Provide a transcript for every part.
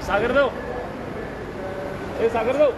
सागर जाऊ सागर जाऊ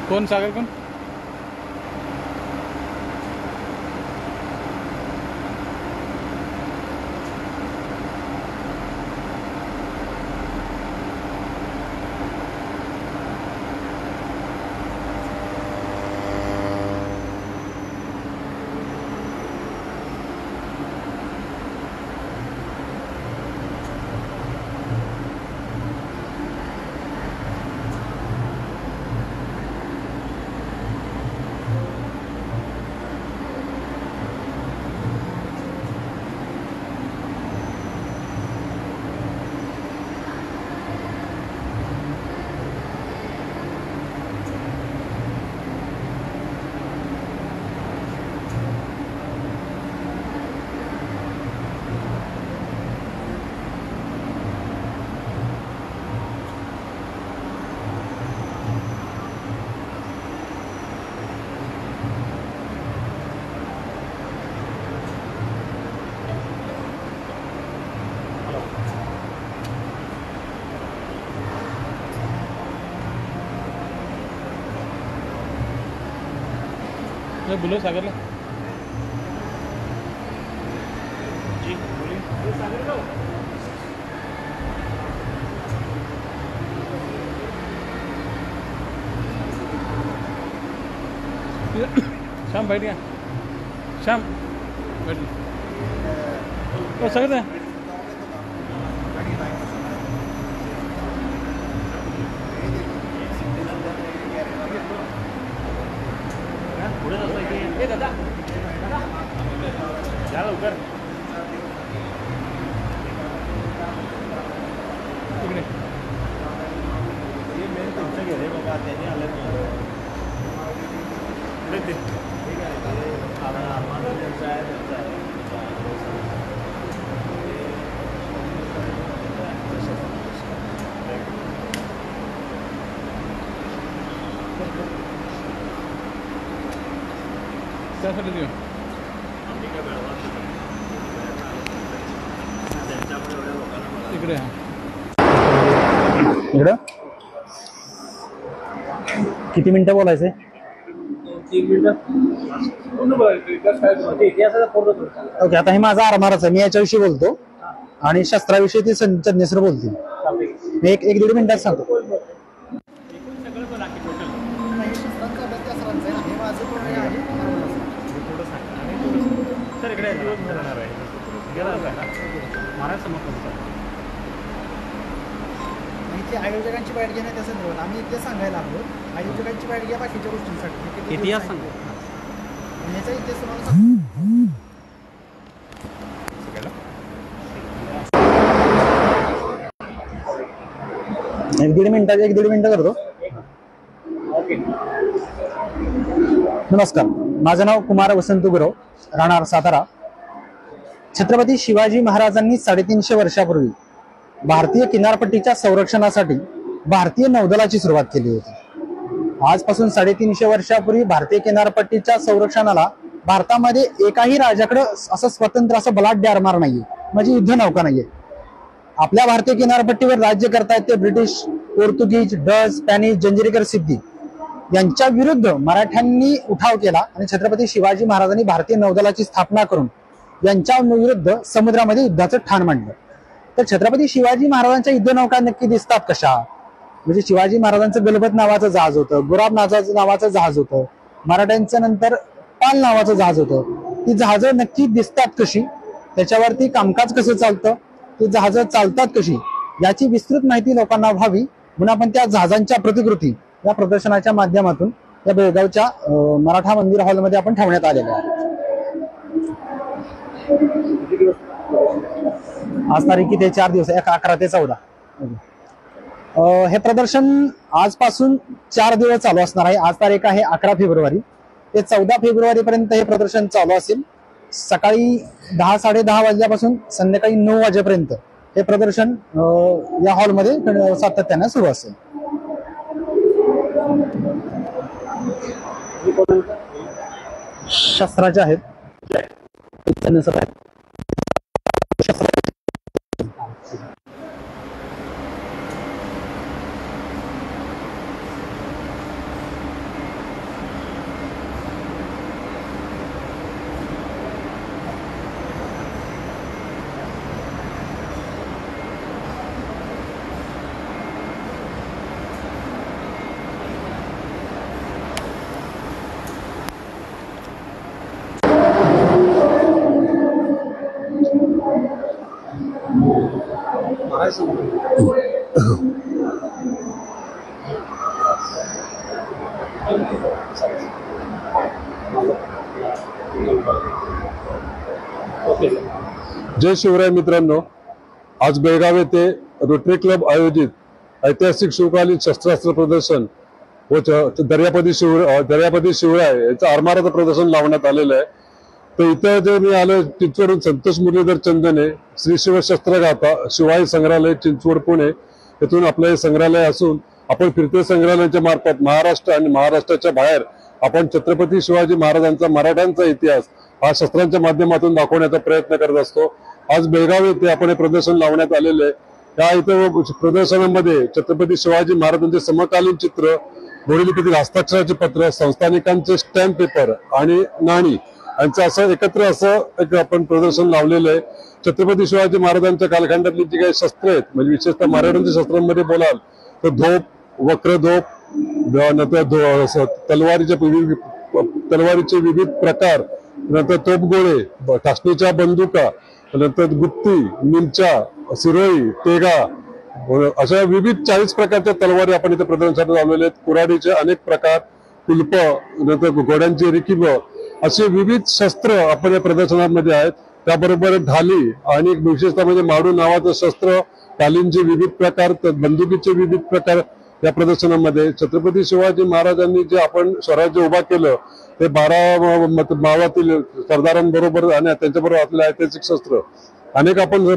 कौन सागर कौन बोलो सागर जी बोलिए सागर शाम बैठ गया शाम बैठ ओ सागर दादा या लवकर इकडे हे मेन तुमचं घे रे बाबा त्याने आलं ते ठीक आहे आम्हाला त्यांचं आहे त्यासाठी देऊ इकडे इकडं किती मिनिटं बोलायचे 3 मिनिटं ओके. आता हे माझा आरमाराच आहे, मी याच्याविषयी बोलतो आणि शस्त्राविषयी ती चन्ने सर बोलतील. मी एक 1-1.5 मिनिटात सांगतो. आयोजकांची बाईट घेणे त्या संदर्भात आम्ही इथे सांगायला आहोत. आयोजकांची बाईट घ्या बाकीच्या गोष्टींसाठी इतिहास सांगू याचा इतिहास तुम्हाला सांगू. एक दीड मिनिटं करतो. नमस्कार, माझं नाव कुमार वसंत गुरव, राहणार सातारा. छत्रपती शिवाजी महाराजांनी 350 वर्षापूर्वी भारतीय किनारपट्टीच्या संरक्षणासाठी भारतीय नौदलाची सुरुवात केली होती. आजपासून 350 वर्षापूर्वी भारतीय किनारपट्टीच्या संरक्षणाला भारतामध्ये एकाही राजाकडे असं स्वतंत्र असं बलाढ्य आरमार नाहीये, म्हणजे युद्ध नौका नाहीये. आपल्या भारतीय किनारपट्टीवर राज्य करतायत ते ब्रिटिश, पोर्तुगीज, डच, स्पॅनिश, जंजिरीकर सिद्धी यांच्या विरुद्ध मराठ्यांनी उठाव केला आणि छत्रपती शिवाजी महाराजांनी भारतीय नौदलाची स्थापना करून यांच्या विरुद्ध समुद्रामध्ये युद्धाचं ठाण मांडलं. तर छत्रपती शिवाजी महाराजांच्या युद्धनौका नक्की दिसतात कशा? म्हणजे शिवाजी महाराजांचं गलबत नावाचं जहाज होतं, गुलाब नावाचं जहाज होतं, मराठ्यांचं नंतर पाल नावाचं जहाज होतं. ती जहाजं नक्की दिसतात कशी, त्याच्यावरती कामकाज कसं चालतं, ती जहाजं चालतात कशी, याची विस्तृत माहिती लोकांना व्हावी म्हणून आपण त्या जहाजांच्या प्रतिकृती या प्रदर्शनाच्या माध्यमातून या बेळगावच्या मराठा मंदिर हॉलमध्ये आपण ठेवण्यात आलेल्या आहेत. आज तारीख किती? 4 दिवस, 11 ते 14. हे प्रदर्शन आजपासून 4 दिवस चालू असणार आहे. आज तारीख आहे 11 फेब्रुवारी ते 14 फेब्रुवारी पर्यंत हे प्रदर्शन चालू असेल. सकाळी 10 साडेदहा वाजल्यापासून संध्याकाळी 9 वाजेपर्यंत हे प्रदर्शन या हॉलमध्ये सातत्याने सुरू असेल. शस्त्राचे आहेत. जय शिवराय मित्रांनो, आज बेळगाव येथे रोटरी क्लब आयोजित ऐतिहासिक शिवकालीन शस्त्रास्त्र प्रदर्शन व दर्यापदी शिवराय याचं आरमाराचं प्रदर्शन लावण्यात आलेलं आहे. तर इथं जे मी आलो चिंचवडून संतोष मुरलीधर चंदने श्री शिव शस्त्रगाथा शिवाई संग्रहालय चिंचवड पुणे येथून आपलं हे संग्रहालय असून आपण फिरते संग्रहालयाच्या मार्फत महाराष्ट्र आणि महाराष्ट्राच्या बाहेर आपण छत्रपती शिवाजी महाराजांचा मराठ्यांचा इतिहास हा शस्त्रांच्या माध्यमातून दाखवण्याचा प्रयत्न करत असतो. आज बेळगाव येथे आपण हे प्रदर्शन लावण्यात आलेले आहे. त्या इथं प्रदर्शनामध्ये छत्रपती शिवाजी महाराजांचे समकालीन चित्र, बोलीलिपीतील हस्ताक्षराचे पत्र, संस्थानिकांचे स्टॅम्प पेपर आणि नाणी यांचं असं एकत्र एक आपण प्रदर्शन लावलेलं आहे. छत्रपती शिवाजी महाराजांच्या कालखंडातली जी काही शस्त्र आहेत, म्हणजे विशेषतः मराठ्यांच्या शस्त्रांमध्ये बोलाल तर धोप, वक्रधोप, नंतर तलवारीचे विविध प्रकार, नंतर तोफगोळे, ठासणीच्या बंदुका, नंतर गुप्ती, निमच्या, सिरोई, तेगा अशा विविध 40 प्रकारच्या तलवारी आपण इथे प्रदर्शनात लावलेल्या आहेत. कुऱ्हाडीचे अनेक प्रकार, कुलप, नंतर घोड्यांची रिकीब असे विविध शस्त्र आपण या प्रदर्शनामध्ये आहेत. त्याबरोबर ढाली आणि विशेषतः म्हणजे माडू नावाचं शस्त्र, ढालींचे विविध प्रकार, बंदुकीचे विविध प्रकार या प्रदर्शनामध्ये. छत्रपती शिवाजी महाराजांनी जे आपण स्वराज्य उभा केलं ते 12 मावळातील सरदारांबरोबर आणि त्यांच्याबरोबर आपले ऐतिहासिक शस्त्र अनेक आपण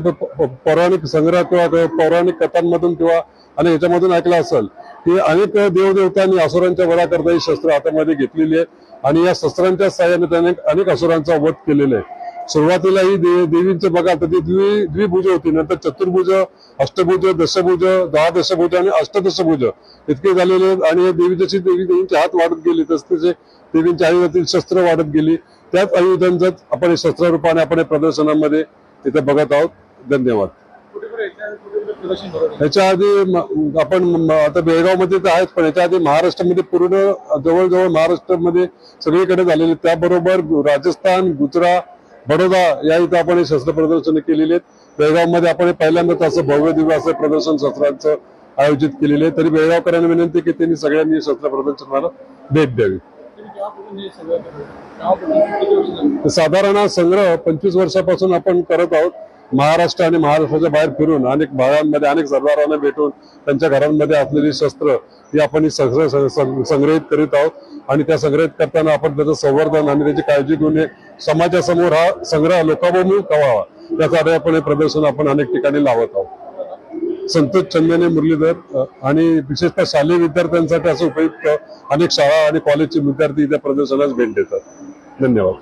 पौराणिक संग्रह किंवा पौराणिक कथांमधून किंवा आणि याच्यामधून ऐकलं असेल की अनेक देवदेवतांनी असुरांच्या वधाकरता ही शस्त्र हातामध्ये घेतलेली आहेत आणि या शस्त्रांच्या साहाय्याने त्याने अनेक असुरांचा वध केलेला आहे. सुरुवातीला ही देवींचं बघा तर ती द्विभुज होती, नंतर चतुर्भुज, अष्टभुज, दशभुज, 10 दशभुज आणि अष्टदशभुज इतके झालेले आहेत. आणि देवी देवींचे हात वाढत गेले तसे देवींच्या आयुधातील शस्त्र वाढत गेली. त्याच आयुधांचं आपण शस्त्र रूपाने आपण प्रदर्शनामध्ये इथे बघत आहोत. धन्यवाद. याच्या आधी आपण आता बेळगावमध्ये तर आहेत, पण याच्या आधी महाराष्ट्रामध्ये पूर्ण जवळजवळ महाराष्ट्रामध्ये सगळीकडे झालेले, त्याबरोबर राजस्थान, गुजरात, बडोदा या इथं आपण हे शस्त्र प्रदर्शन केलेली आहेत. बेळगावमध्ये आपण पहिल्यांदाच असं भव्य दिव्य असं प्रदर्शन शस्त्रांचं आयोजित केलेले आहे. तरी बेळगावकरांना विनंती की त्यांनी सगळ्यांनी शस्त्र प्रदर्शनाला भेट द्यावी. साधारण संग्रह 25 वर्षापासून आपण करत आहोत. महाराष्ट्र आणि महाराष्ट्राच्या बाहेर फिरून अनेक भागांमध्ये अनेक सरदारांना भेटून त्यांच्या घरांमध्ये असलेली शस्त्र ही आपण संग्रहित करीत आहोत आणि त्या संग्रहित करताना आपण त्याचं संवर्धन आणि त्याची काळजी घेऊन समाजासमोर हा संग्रह लोकाभिमुख व्हावा यासाठी आपण हे प्रदर्शन आपण अनेक ठिकाणी लावत आहोत. संतोष चंदने मुरलीधर आणि विशेषतः शालेय विद्यार्थ्यांसाठी असं उपयुक्त अनेक शाळा आणि कॉलेजचे विद्यार्थी त्या प्रदर्शनास भेट देतात. धन्यवाद.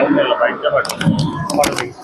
बाईकच्या पाठवून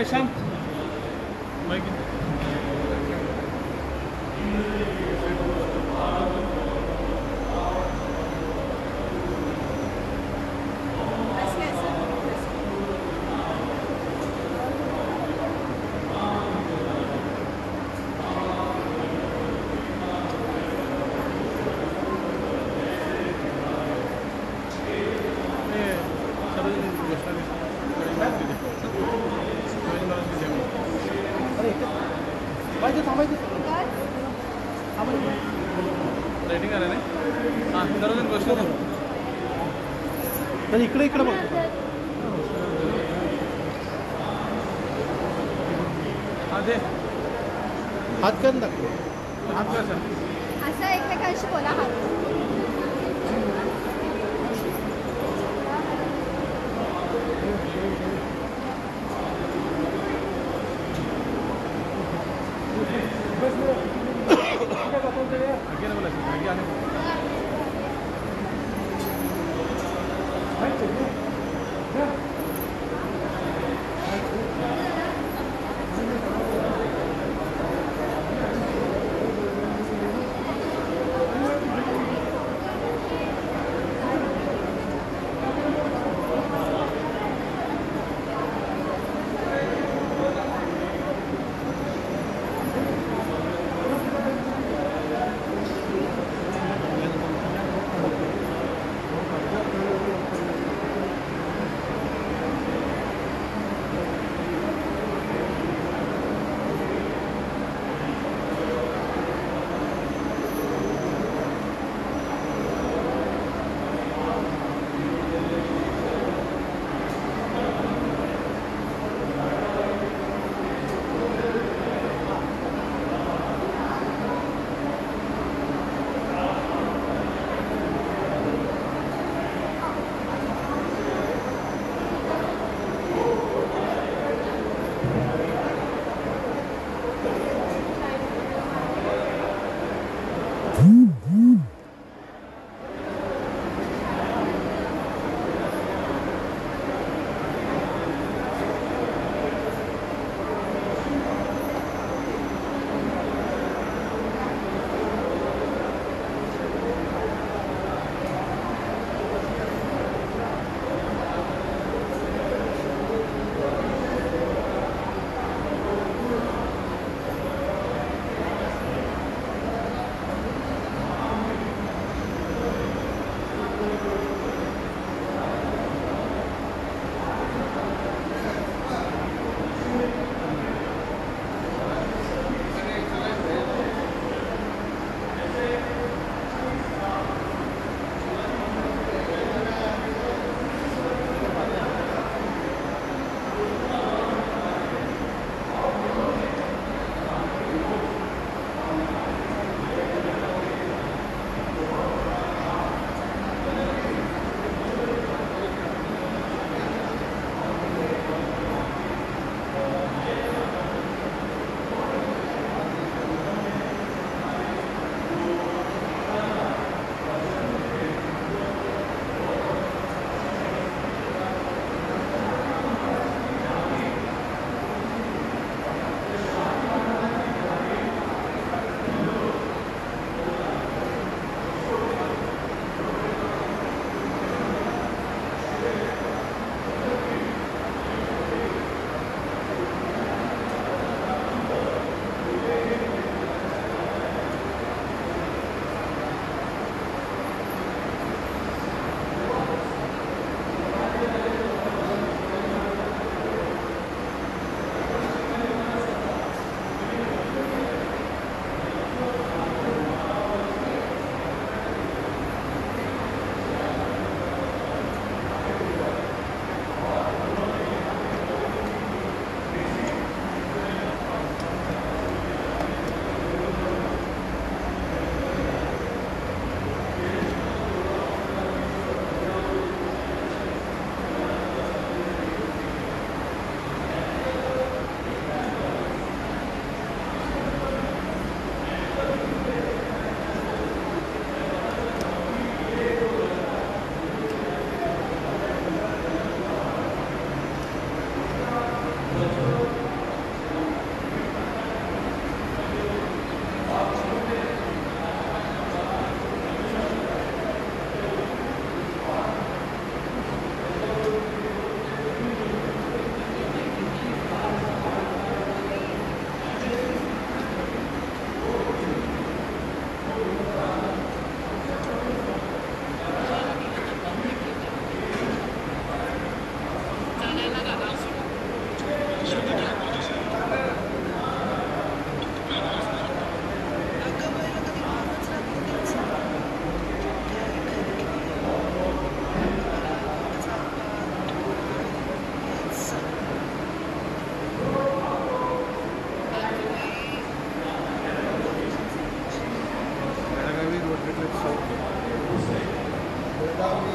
शांत रेटिंग आलं नाही हां सर्वजण गोष्ट तर इकडे इकडे बघतो हां दे हात कर दाखव हात कसा असं एकमेकांशी बोला हात आगे बोला आगे आने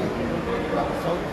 साऊथ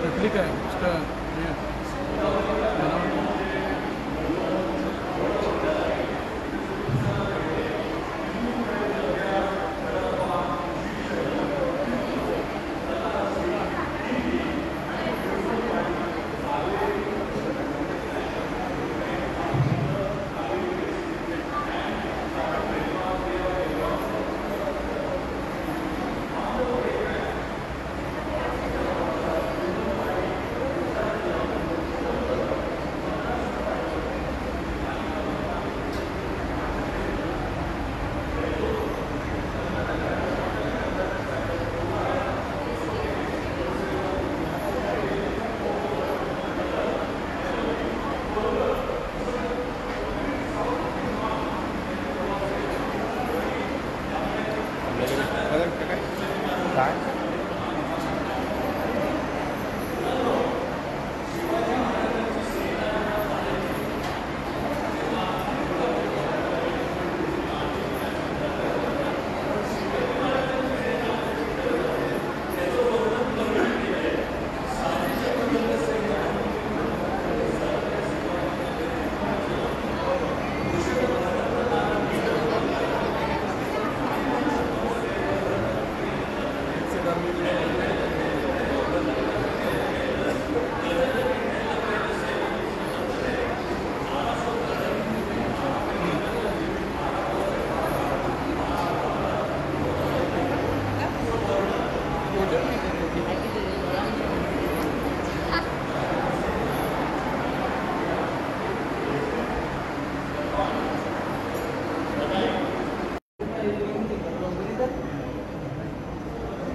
रिप्लिक है उसका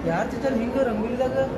यार तिथं हिंग रंगोलीला ग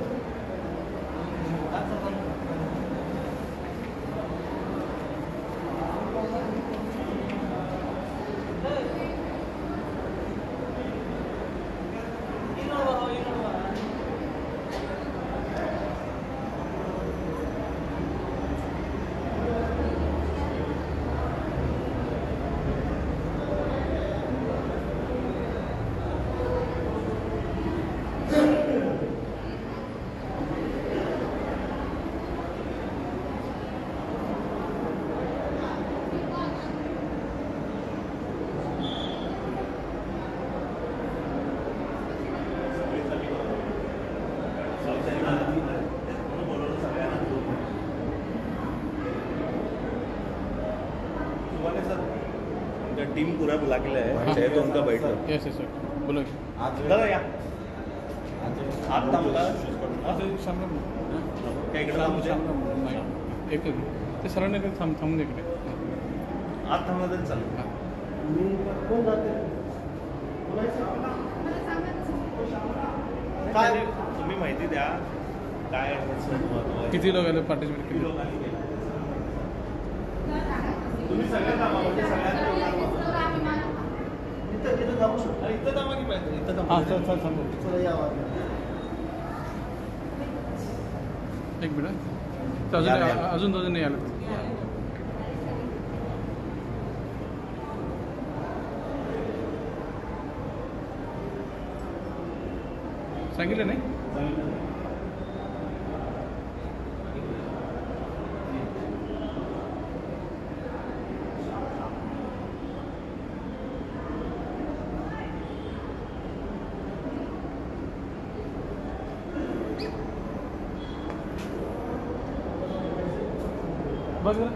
टीम पूरा बुला के लाया है, चाहे तो उनका बैठ लो। यस सर बोलो दादा या आत थांबता सामने काय इकडे थांबू नाही एक ते सरांनी थांबून इकडे आत थांबलं तरी चालेल. मला सांगा काय तुम्ही माहिती द्या काय महत्व आहे. किती लोकांनी पार्टिसिपेट किती केलं? लोकांनी केलं तुम्ही सगळ्या कामा म्हणजे सगळ्यांना इथं जाऊ शकतो. इथं थांबा की पाहिजे इथं हां थांबा. थांबू. चला या आवाज. एक मिनिट अजून दोन नाही आलं. सांगितलं नाही. बघ जरा.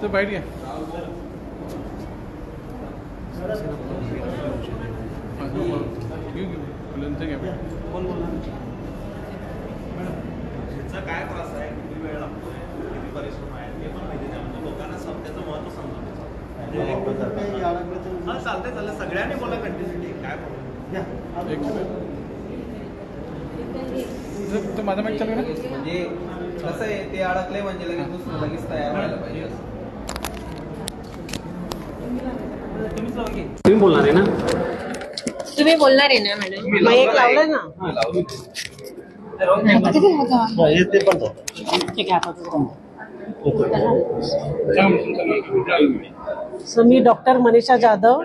तो बैठ गया. ह्याचा काय त्रास आहे, किती वेळ लागतोय, किती परिश्रम आहे हे पण माहिती द्या. म्हणजे लोकांना त्याचं महत्व समजून हा चालतंय सगळ्यांनी बोला कंटिन्युटी काय प्रॉब्लेम. एक तो माझा माईक चालू आहे ना. म्हणजे कसं आहे ते अडकले म्हणजे लगेच दुसरं लगेच तयार व्हायला पाहिजे. तुम्ही बोलणार आहे ना मॅडम. माईक लावलाय ना. सो मी डॉक्टर मनीषा जाधव.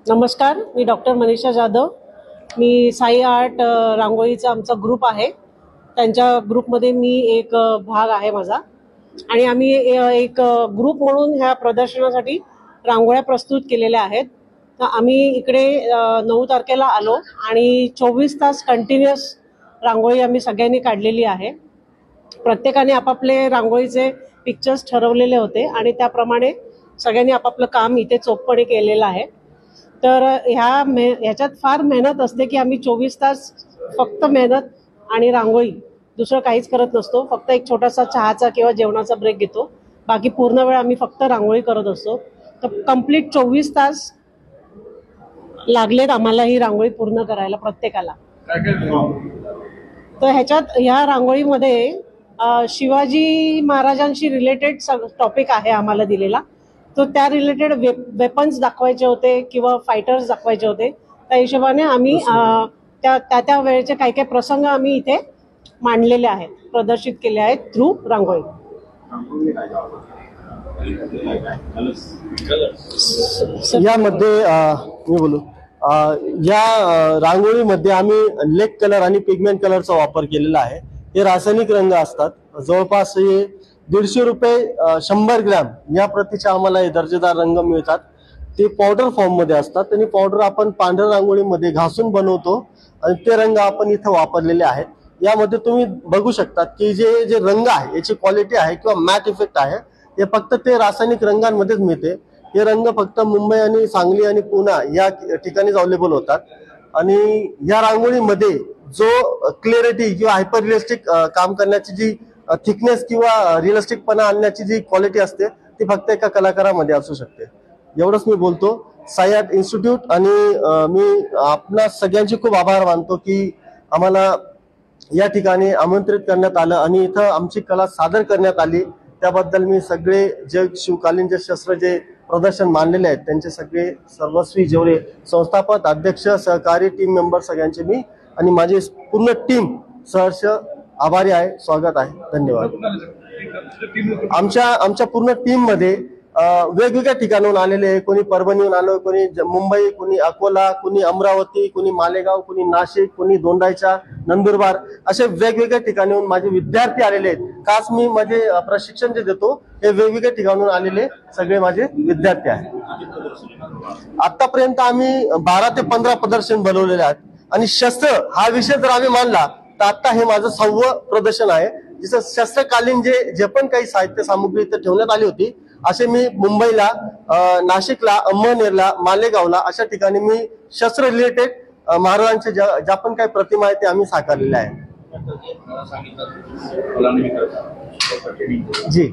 नमस्कार, मी डॉक्टर मनीषा जाधव. मी साई आर्ट रांगोळीचा आमचा ग्रुप आहे, त्यांच्या ग्रुपमध्ये मी एक भाग आहे माझा. आणि आम्ही एक ग्रुप म्हणून ह्या प्रदर्शनासाठी रांगोळ्या प्रस्तुत केलेल्या आहेत. तर आम्ही इकडे 9 तारखेला आलो आणि 24 तास कंटिन्युअस रांगोळी आम्ही सगळ्यांनी काढलेली आहे. प्रत्येकाने आपापले रांगोळीचे पिक्चर्स ठरवलेले होते आणि त्याप्रमाणे सगळ्यांनी आपापलं काम इथे चोखपणे केलेलं आहे. तर ह्याच्यात फार मेहनत असते की आम्ही 24 तास फक्त मेहनत आणि रांगोळी, दुसरं काहीच करत नसतो. फक्त एक छोटासा चहाचा किंवा जेवणाचा ब्रेक घेतो, बाकी पूर्ण वेळ आम्ही फक्त रांगोळी करत असतो. तर कंप्लीट 24 तास लागलेत आम्हाला ही रांगोळी पूर्ण करायला प्रत्येकाला. तर ह्या रांगोळीमध्ये शिवाजी महाराजांशी रिलेटेड टॉपिक आहे आम्हाला दिलेला. तो त्या रिलेटेड वेपन्स दाखवायचे होते किंवा फायटर्स दाखवायचे होते. त्या हिशोबाने आम्ही त्या वेळेचे काही काही प्रसंग आम्ही इथे मांडलेले आहेत, प्रदर्शित केले आहेत थ्रू रांगोळी. यामध्ये मी बोलू या रांगोळीमध्ये आम्ही लेक कलर आणि पिगमेंट कलरचा वापर केलेला आहे. हे रासायनिक रंग असतात. जवळपास हे 150 रुपये 100 ग्रॅम या प्रतीचे आम्हाला हे दर्जेदार रंग मिळतात. ते पावडर फॉर्म मध्ये असतात आणि पावडर आपण पांढऱ्या रांगोळीमध्ये घासून बनवतो आणि ते रंग आपण इथं वापरलेले आहेत. यामध्ये तुम्ही बघू शकता की जे रंग आहे याची क्वालिटी आहे किंवा मॅट इफेक्ट आहे हे फक्त ते रासायनिक रंगांमध्येच मिळते. हे रंग फक्त मुंबई आणि सांगली आणि पुणे या ठिकाणी अवेलेबल होतात. आणि या रांगोळीमध्ये जो क्लिअरिटी किंवा हायपर रिअलिस्टिक काम करण्याची जी थिकनेस किंवा रिअलिस्टिकपणा आणण्याची जी क्वालिटी असते ती फक्त एका कलाकारामध्ये असू शकते. एवढंच मी बोलतो. साई आर्ट इन्स्टिट्यूट आणि मी आपणा सगळ्यांचे खूप आभार मानतो की आम्हाला या ठिकाणी आमंत्रित करण्यात आलं आणि इथं आमची कला सादर करण्यात आली. त्याबद्दल मी सगळे जग शिवकालीन शस्त्र जे प्रदर्शन मानलेले आहेत त्यांचे सगळे सर्वस्वी जेवढे संस्थापक, अध्यक्ष, सहकारी, टीम मेंबर सगळ्यांचे मी आणि माझी पूर्ण टीम सहर्ष आभारी आहे. स्वागत आहे. धन्यवाद. आमच्या पूर्ण टीम मध्ये वेगवेगळ्या ठिकाणाहून आलेले, कोणी परभणीहून आलो, कोणी मुंबई, कोणी अकोला, कोणी अमरावती, कोणी मालेगाव, कोणी नाशिक, कोणी दोंडाईचा, नंदुरबार असे वेगवेगळ्या ठिकाणाहून माझे विद्यार्थी आलेले आहेत. खास मी माझे प्रशिक्षण जे देतो हे वेगवेगळ्या ठिकाणाहून आलेले सगळे माझे विद्यार्थी आहेत. आतापर्यंत आम्ही 12 ते 15 प्रदर्शन बनवलेले आहेत आणि शस्त्र हा विषय जर आम्ही मानला तर आता हे माझं 6वं प्रदर्शन आहे. जसं शस्त्रकालीन जे पण काही साहित्य सामुग्री इथे ठेवण्यात आली होती असे मी मुंबईला, नाशिकला, अंमळनेरला, मालेगावला अशा ठिकाणी मी शस्त्र रिलेटेड महाराजांच्या ज्या पण काही प्रतिमा आहेत ते आम्ही साकारलेल्या आहेत. जी,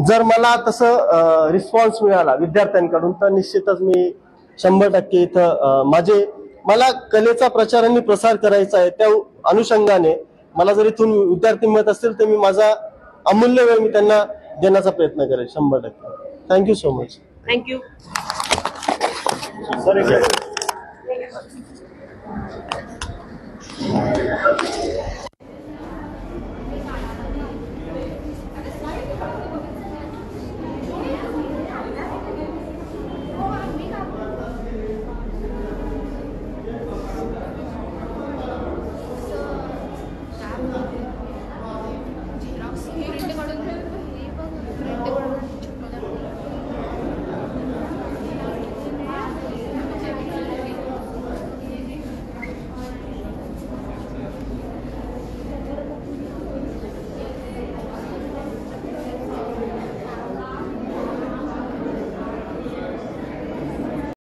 जर मला तसं रिस्पॉन्स मिळाला विद्यार्थ्यांकडून तर निश्चितच मी 100% इथं मला कलेचा प्रचार आणि प्रसार करायचा आहे. त्या अनुषंगाने मला जर इथून विद्यार्थी मिळत असतील तर मी माझा अमूल्य वेळ मी त्यांना देण्याचा प्रयत्न करेल 100%. Thank you so much. Thank you. Sir